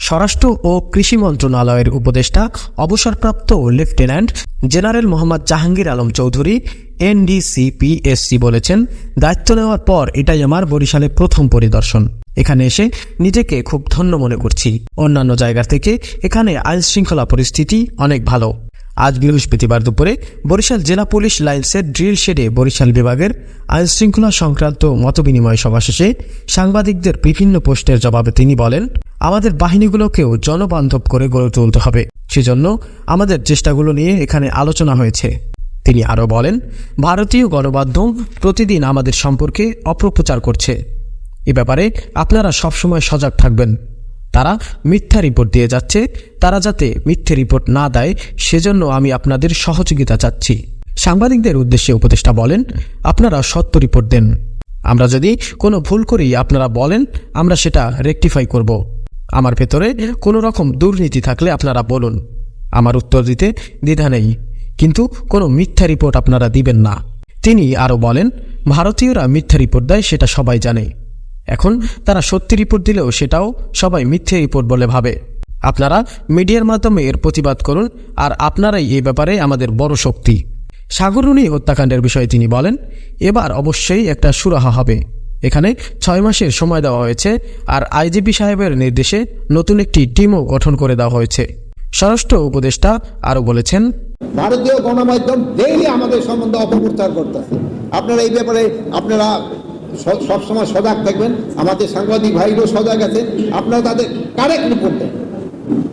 স্বরাষ্ট্র ও কৃষি মন্ত্রণালয়ের উপদেষ্টা অবসরপ্রাপ্ত লেফটেন্যান্ট জেনারেল মোহাম্মদ জাহাঙ্গীর আলম চৌধুরী এনডিসিপিএসসি বলেছেন, দায়িত্ব নেওয়ার পর এটাই আমার বরিশালে প্রথম পরিদর্শন। এখানে এসে নিজেকে খুব ধন্য মনে করছি। অন্যান্য জায়গা থেকে এখানে আইনশৃঙ্খলা পরিস্থিতি অনেক ভালো। আজ বৃহস্পতিবার দুপুরে বরিশাল জেলা পুলিশ লাইন্সের ড্রিল শেডে বরিশাল বিভাগের আইনশৃঙ্খলা সংক্রান্ত মতবিনিময় সভা শেষে সাংবাদিকদের বিভিন্ন প্রশ্নের জবাবে তিনি বলেন, আমাদের বাহিনীগুলোকেও জনবান্ধব করে গড়ে তুলতে হবে। সেজন্য আমাদের চেষ্টাগুলো নিয়ে এখানে আলোচনা হয়েছে। তিনি আরও বলেন, ভারতীয় গণমাধ্যম প্রতিদিন আমাদের সম্পর্কে অপপ্রচার করছে। এ ব্যাপারে আপনারা সবসময় সজাগ থাকবেন। তারা মিথ্যা রিপোর্ট দিয়ে যাচ্ছে। তারা যাতে মিথ্যে রিপোর্ট না দেয় সেজন্য আমি আপনাদের সহযোগিতা চাচ্ছি। সাংবাদিকদের উদ্দেশ্যে উপদেষ্টা বলেন, আপনারা সত্য রিপোর্ট দেন। আমরা যদি কোনো ভুল করি আপনারা বলেন, আমরা সেটা রেকটিফাই করব। আমার ভেতরে কোনো রকম দুর্নীতি থাকলে আপনারা বলুন, আমার উত্তর দিতে দ্বিধা নেই, কিন্তু কোনো মিথ্যা রিপোর্ট আপনারা দিবেন না। তিনি আরও বলেন, ভারতীয়রা মিথ্যা রিপোর্ট দেয় সেটা সবাই জানে। এখন তারা সত্যি রিপোর্ট দিলেও সেটাও সবাই মিথ্যে রিপোর্ট বলে ভাবে। আপনারা মিডিয়ার মাধ্যমে এর প্রতিবাদ করুন, আর আপনারাই এই ব্যাপারে আমাদের বড় শক্তি। সাগররুনি হত্যাকাণ্ডের বিষয়ে তিনি বলেন, এবার অবশ্যই একটা সুরাহা হবে। এখানে 6 মাসের সময় দেওয়া হয়েছে, আর আইজিপি সাহেবের নির্দেশে নতুন একটি টিমও গঠন করে দেওয়া হয়েছে। স্বরাষ্ট্র উপদেষ্টা আরও বলেছেন, ভারতীয় গণমাধ্যম ডেইলি আমাদের সম্বন্ধে অপপ্রচার করতেছে। আপনারা এই ব্যাপারে আপনারা সবসময় সজাগ থাকবেন। আমাদের সাংবাদিক ভাইরাও সজাগ আছে। আপনারা তাদের কারেক্ট রিপোর্ট দেন।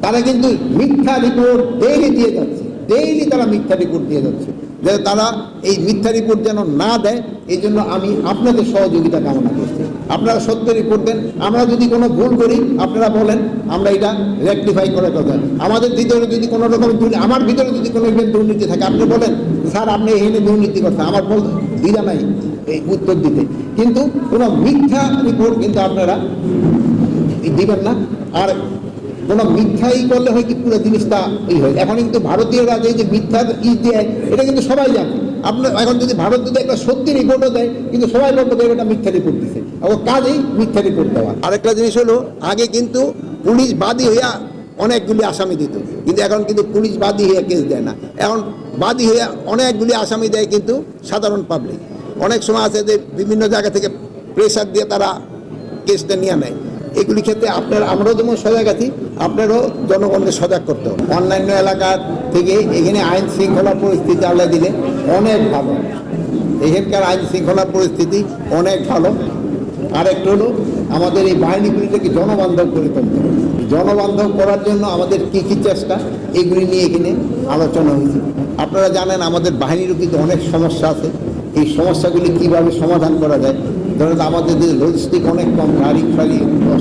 তারা কিন্তু মিথ্যা রিপোর্ট ডেইলি দিয়ে যাচ্ছে। ডেইলি তারা মিথ্যা রিপোর্ট দিয়ে যাচ্ছে। যে তারা এই মিথ্যা রিপোর্ট যেন না দেয়, এই জন্য আমি আপনাদের সহযোগিতা কামনা করছি। আপনারা সত্য রিপোর্ট দেন। আমরা যদি কোনো ভুল করি আপনারা বলেন, আমরা এটা রেকটিফাই করে দেবেন। আমাদের ভিতরে যদি কোনো রকম আমার ভিতরে যদি কোনো দুর্নীতি থাকে আপনি বলেন, স্যার আপনি এখানে দুর্নীতি করছেন, আমার বল দ্বিধা নাই এই উত্তর দিতে। কিন্তু কোনো মিথ্যা রিপোর্ট কিন্তু আপনারা দিবেন না। আর কোনো মিথ্যাই করলে হয় কি পুরো জিনিসটা হয়। এখন কিন্তু ভারতীয়রা যে মিথ্যার দেয় এটা কিন্তু সবাই জানে। আপনার এখন যদি ভারত যদি একটা সত্যি রিপোর্টও দেয়, কিন্তু সবাই বলতে দেবে এটা মিথ্যা রিপোর্ট দিচ্ছে। ও কাজেই মিথ্যা রিপোর্ট দেওয়া। আরেকটা জিনিস হলো, আগে কিন্তু পুলিশ বাদী হইয়া অনেকগুলি আসামি দিত, কিন্তু এখন কিন্তু পুলিশ বাদী হইয়া কেস দেয় না। এখন বাদী হইয়া অনেকগুলি আসামি দেয় কিন্তু সাধারণ পাবলিক। অনেক সময় আছে যে বিভিন্ন জায়গা থেকে প্রেশার দিয়ে তারা কেসটা নিয়ে নেয়। এগুলি ক্ষেত্রে আমরাও যেমন সজাগ আছি, আপনারও জনগণকে সজাগ করতে হবে। অন্যান্য এলাকার থেকে এখানে আইন শৃঙ্খলা পরিস্থিতি আল্লাহ দিলে অনেক ভালো। এখানকার আইন শৃঙ্খলা পরিস্থিতি অনেক ভালো। আরেকটা হলো, আমাদের এই বাহিনীগুলিটাকে জনবান্ধব করে তুলতে হবে। জনবান্ধব করার জন্য আমাদের কী কী চেষ্টা, এগুলি নিয়ে এখানে আলোচনা হয়েছে। আপনারা জানেন আমাদের বাহিনীরও কিন্তু অনেক সমস্যা আছে। এই সমস্যাগুলি কীভাবে সমাধান করা যায়। ধরেন আমাদের যে লজিস্টিক অনেক কম, গাড়ি ফাড়ি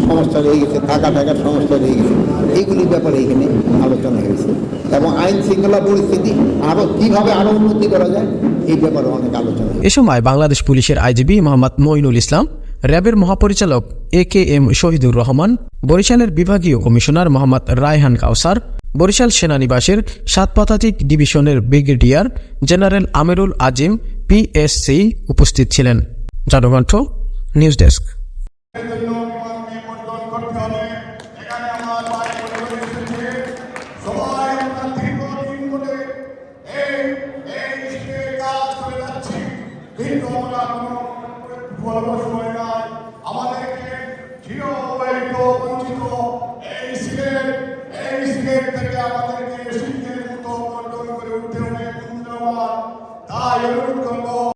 সমস্যা রয়ে গেছে, থাকার সমস্যা রয়ে গেছে, এইগুলির ব্যাপারে এখানে আলোচনা হয়েছে। এবং আইন শৃঙ্খলা পরিস্থিতি আরও কীভাবে আরও উন্নতি করা যায় এই ব্যাপারে অনেক আলোচনা। এ সময় বাংলাদেশ পুলিশের আইজিপি মোহাম্মদ মঈনুল ইসলাম, র্যাবের মহাপরিচালক AKM শহীদুর রহমান, বরিশালের বিভাগীয় কমিশনার মোহাম্মদ রায়হান কাউসার, বরিশাল সেনানিবাসের 7 পদাতিক ডিভিশনের ব্রিগেডিয়ার জেনারেল আমিরুল আজিম PSC উপস্থিত ছিলেন। Janakantha news desk. তাই অনুরোধ করবো